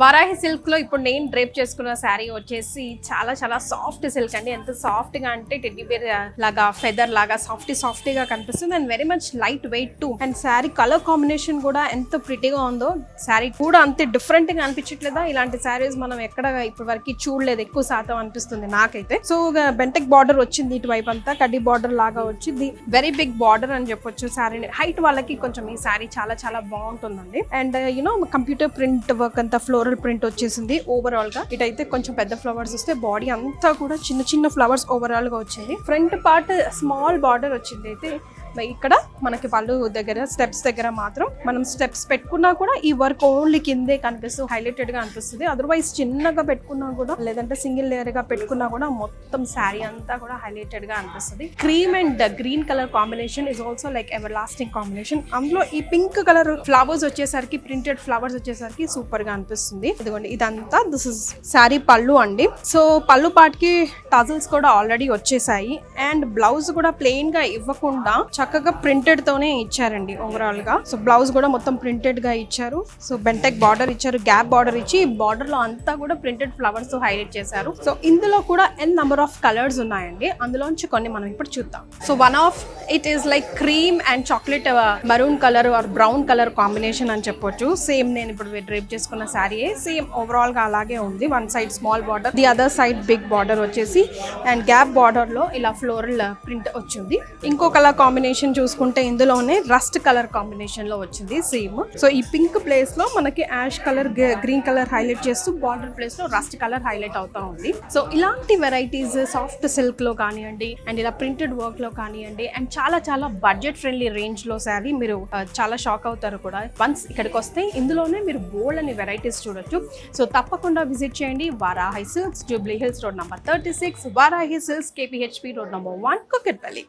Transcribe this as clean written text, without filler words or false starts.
Varahi silk లో ఇప్పుడు నేను డ్రేప్ చేసుకున్న శారీ వచ్చేసి చాలా చాలా సాఫ్ట్ సిల్క్ అండి. ఎంత సాఫ్ట్ గా అంటే టెడ్డీ బేర్ లాగా ఫెదర్ లాగా సాఫ్ట్ గా కనిపిస్తుంది and very much light weight to. And sari colour combination కూడా ఎంత ప్రిటీగా ఉందో, శారీ కూడా అంతే డిఫరెంట్ గా అనిపించట్లేదా? ఇలాంటి శారీస్ మనం ఎక్కడ ఇప్పటి వరకు చూడలేదు, ఎక్కువ శాతం అనిపిస్తుంది నాకైతే. సో బెంటెక్ బార్డర్ వచ్చింది ఇటువైపు అంతా, కడ్డీ బార్డర్ లాగా వచ్చింది. వెరీ బిగ్ బార్డర్ అని చెప్పొచ్చు. శారీ హైట్ వాళ్ళకి కొంచెం ఈ శారీ చాలా చాలా బాగుంటుందండి. And you know computer print work అంతా ఫ్లోరల్ ప్రింట్ వచ్చేసింది ఓవరాల్ గా. ఇటైతే కొంచెం పెద్ద ఫ్లవర్స్ వస్తే బాడీ అంతా కూడా చిన్న చిన్న ఫ్లవర్స్ ఓవరాల్ గా వచ్చింది. ఫ్రంట్ పార్ట్ స్మాల్ బార్డర్ వచ్చింది. అయితే ఇక్కడ మనకి పళ్ళు దగ్గర స్టెప్స్ దగ్గర మాత్రం మనం స్టెప్స్ పెట్టుకున్నా కూడా ఈ వర్క్ ఓన్లీ కిందే కనిపిస్తూ హైలైటెడ్ గా అనిపిస్తుంది. అదర్వైజ్ చిన్నగా పెట్టుకున్నా కూడా లేదంటే సింగిల్ లేయర్ గా పెట్టుకున్నా కూడా మొత్తం శారీ అంతా కూడా హైలైటెడ్ గా అనిపిస్తుంది. Cream and green colour combination is also like ever lasting combination. అందులో ఈ పింక్ కలర్ ఫ్లవర్స్ వచ్చేసరికి, ప్రింటెడ్ ఫ్లవర్స్ వచ్చేసరికి సూపర్ గా అనిపిస్తుంది. ఇదిగోండి ఇదంతా దిస్ ఇస్ శారీ పళ్ళు అండి. సో పళ్ళు పార్ట్ కి టజల్స్ కూడా ఆల్రెడీ వచ్చేసాయి అండ్ బ్లౌజ్ కూడా ప్లెయిన్ గా ఇవ్వకుండా చక్కగా ప్రింటెడ్ తోనే ఇచ్చారండి ఓవరాల్ గా. సో బ్లౌజ్ కూడా మొత్తం ప్రింటెడ్ గా ఇచ్చారు. సో బెంటెక్ బార్డర్ ఇచ్చారు, గ్యాప్ బార్డర్ ఇచ్చి బార్డర్ లో అంతా కూడా ప్రింటెడ్ ఫ్లవర్స్ తో హైలైట్ చేశారు. సో ఇందులో కూడా ఎన్ నంబర్ ఆఫ్ కలర్స్ ఉన్నాయండి. అందులోంచి కొన్ని మనం ఇప్పుడు చూద్దాం. So one of it is like cream and chocolate maroon colour or brown colour combination అని చెప్పొచ్చు. సేమ్ నేను ఇప్పుడు డ్రేప్ చేసుకున్న శారీ సేమ్ ఓవరాల్ గా అలాగే ఉంది. One side small border, the other side big border వచ్చేసి అండ్ గ్యాప్ బార్డర్ లో ఇలా ఫ్లోరల్ ప్రింట్ వచ్చింది. ఇంకో కలర్ కాంబినేషన్ చూసుకుంటే ఇందులోనే రస్ట్ కలర్ కాంబినేషన్ లో వచ్చింది సేమ్. సో ఈ పింక్ ప్లేస్ లో మనకి ash colour, green colour highlight చేస్తూ బార్డర్ ప్లేస్ లో రస్ట్ కలర్ హైలైట్ అవుతా ఉంది. సో ఇలాంటి వెరైటీస్ సాఫ్ట్ సిల్క్ లో కానివ్వండి అండ్ ఇలా ప్రింటెడ్ వర్క్ లో కానివ్వండి అండ్ చాలా చాలా బడ్జెట్ ఫ్రెండ్లీ రేంజ్ లో శారీ మీరు చాలా షాక్ అవుతారు కూడా. వన్స్ ఇక్కడికి వస్తే ఇందులోనే మీరు బోల్డ్ అని వెరైటీస్ చూడొచ్చు. సో తప్పకుండా విజిట్ చేయండి Varahi silks, Jubilee hills road number 36, Varahi silks, KPHP road number 1, Kukatpally.